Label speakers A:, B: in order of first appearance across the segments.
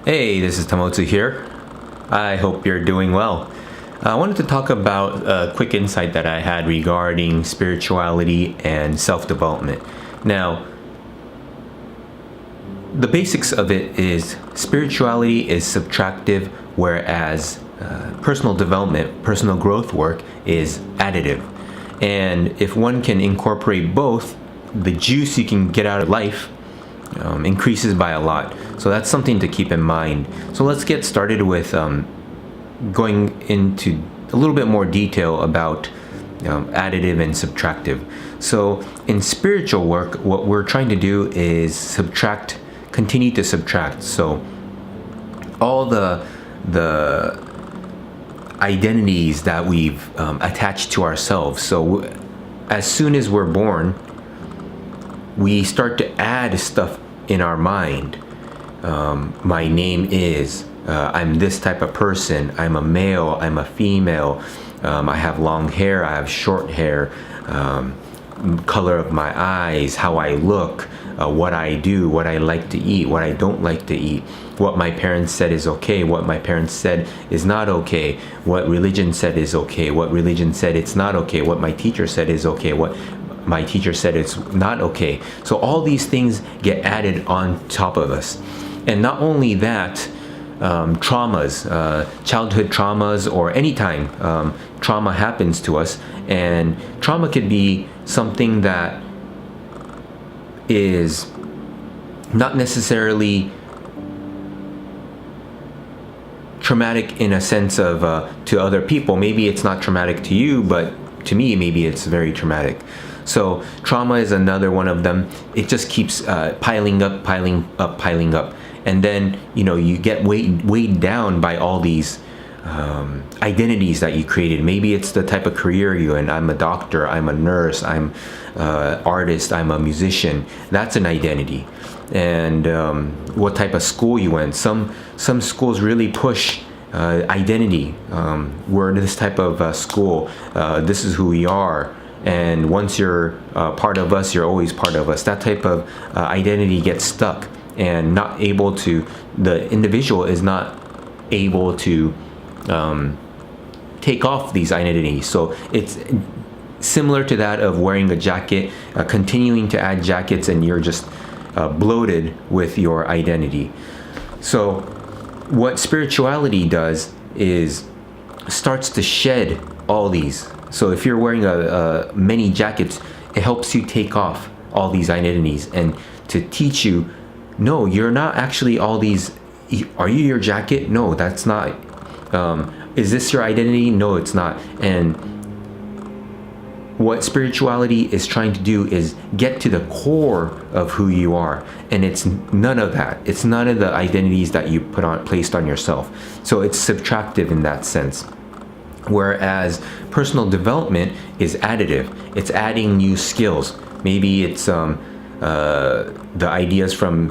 A: Hey, this is Tamotsu here. I hope you're doing well. I wanted to talk about a quick insight that I had regarding spirituality and self-development. Now, the basics of it is spirituality is subtractive, whereas personal development, personal growth work is additive. And if one can incorporate both, the juice you can get out of life increases by a lot. So that's something to keep in mind. So let's get started with going into a little bit more detail about additive and subtractive. So in spiritual work, what we're trying to do is continue to subtract. So all the identities that we've attached to ourselves. So as soon as we're born, we start to add stuff in our mind. My name is, I'm this type of person, I'm a male, I'm a female, I have long hair, I have short hair, color of my eyes, how I look, what I do, what I like to eat, what I don't like to eat, what my parents said is okay, what my parents said is not okay, what religion said is okay, what religion said it's not okay, what my teacher said is okay, what my teacher said it's not okay. So all these things get added on top of us. And not only that, traumas, childhood traumas, or anytime trauma happens to us, and trauma could be something that is not necessarily traumatic in a sense of to other people. Maybe it's not traumatic to you, but to me, maybe it's very traumatic. So trauma is another one of them. It just keeps piling up. And then, you get weighed down by all these identities that you created. Maybe it's the type of career you're in. I'm a doctor, I'm a nurse, I'm an artist, I'm a musician. That's an identity. And what type of school you went. Some schools really push identity. We're in this type of school. This is who we are. And once you're part of us, you're always part of us. That type of identity gets stuck and not able to, the individual is not able to take off these identities. So it's similar to that of wearing a jacket, continuing to add jackets, and you're just bloated with your identity. So what spirituality does is starts to shed all these. So if you're wearing many jackets, it helps you take off all these identities and to teach you, no, you're not actually all these. Are you your jacket? No, that's not. Is this your identity? No, it's not. And what spirituality is trying to do is get to the core of who you are. And it's none of that. It's none of the identities that you placed on yourself. So it's subtractive in that sense. Whereas personal development is additive. It's adding new skills. Maybe it's the ideas from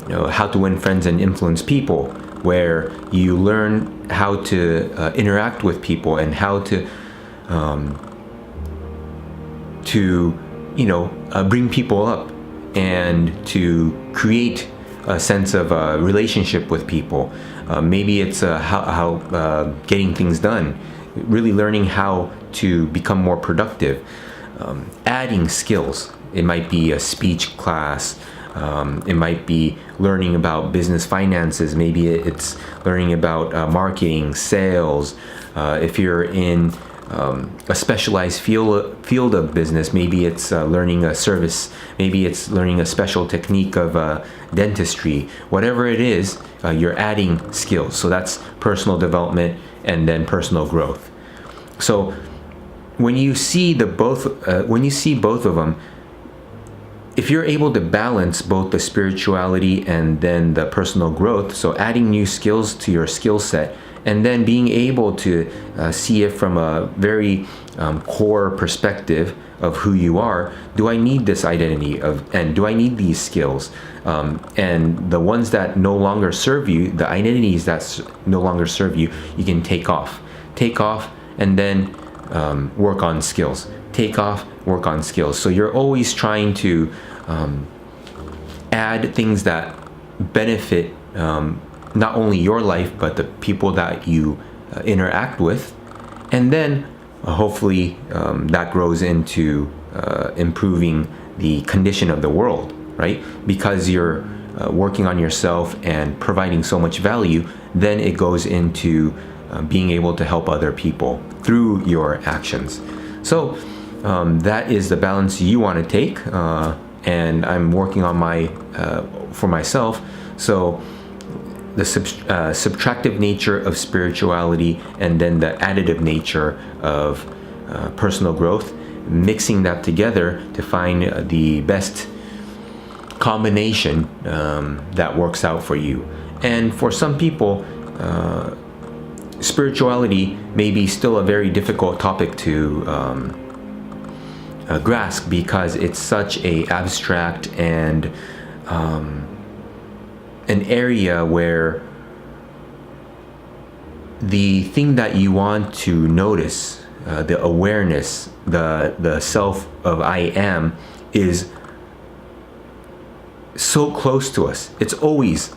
A: how to win friends and influence people, where you learn how to interact with people and how to bring people up and to create a sense of a relationship with people. Maybe it's how getting things done, really learning how to become more productive, adding skills. It might be a speech class, it might be learning about business finances, maybe it's learning about marketing, sales. If you're in a specialized field of business, maybe it's learning a service, maybe it's learning a special technique of dentistry. Whatever it is, you're adding skills. So that's personal development and then personal growth. So when you see both of them, if you're able to balance both the spirituality and then the personal growth, so adding new skills to your skill set, and then being able to see it from a very core perspective of who you are. Do I need this identity and do I need these skills? And the ones that no longer serve you, the identities that no longer serve you, you can take off, and then work on skills. Take off, work on skills. So you're always trying to add things that benefit not only your life, but the people that you interact with. And then hopefully that grows into improving the condition of the world, right? Because you're working on yourself and providing so much value, then it goes into being able to help other people through your actions. So that is the balance you want to take, and I'm working on my for myself. So the subtractive nature of spirituality and then the additive nature of personal growth, mixing that together to find the best combination that works out for you. And for some people, spirituality may be still a very difficult topic to grasp, because it's such a abstract and an area where the thing that you want to notice, the awareness, the self of I am, is so close to us. It's always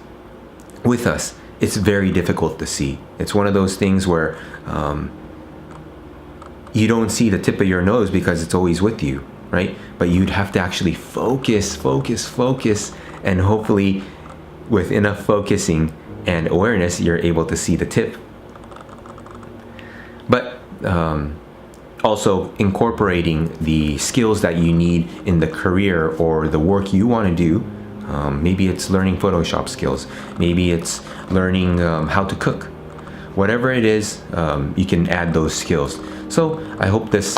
A: with us. It's very difficult to see. It's one of those things where you don't see the tip of your nose because it's always with you, right? But you'd have to actually focus, and hopefully with enough focusing and awareness, you're able to see the tip. But also incorporating the skills that you need in the career or the work you want to do. Maybe it's learning Photoshop skills. Maybe it's learning how to cook. Whatever it is, you can add those skills. So I hope this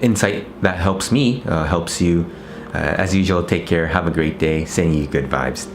A: insight that helps me helps you. As usual, take care. Have a great day. Sending you good vibes.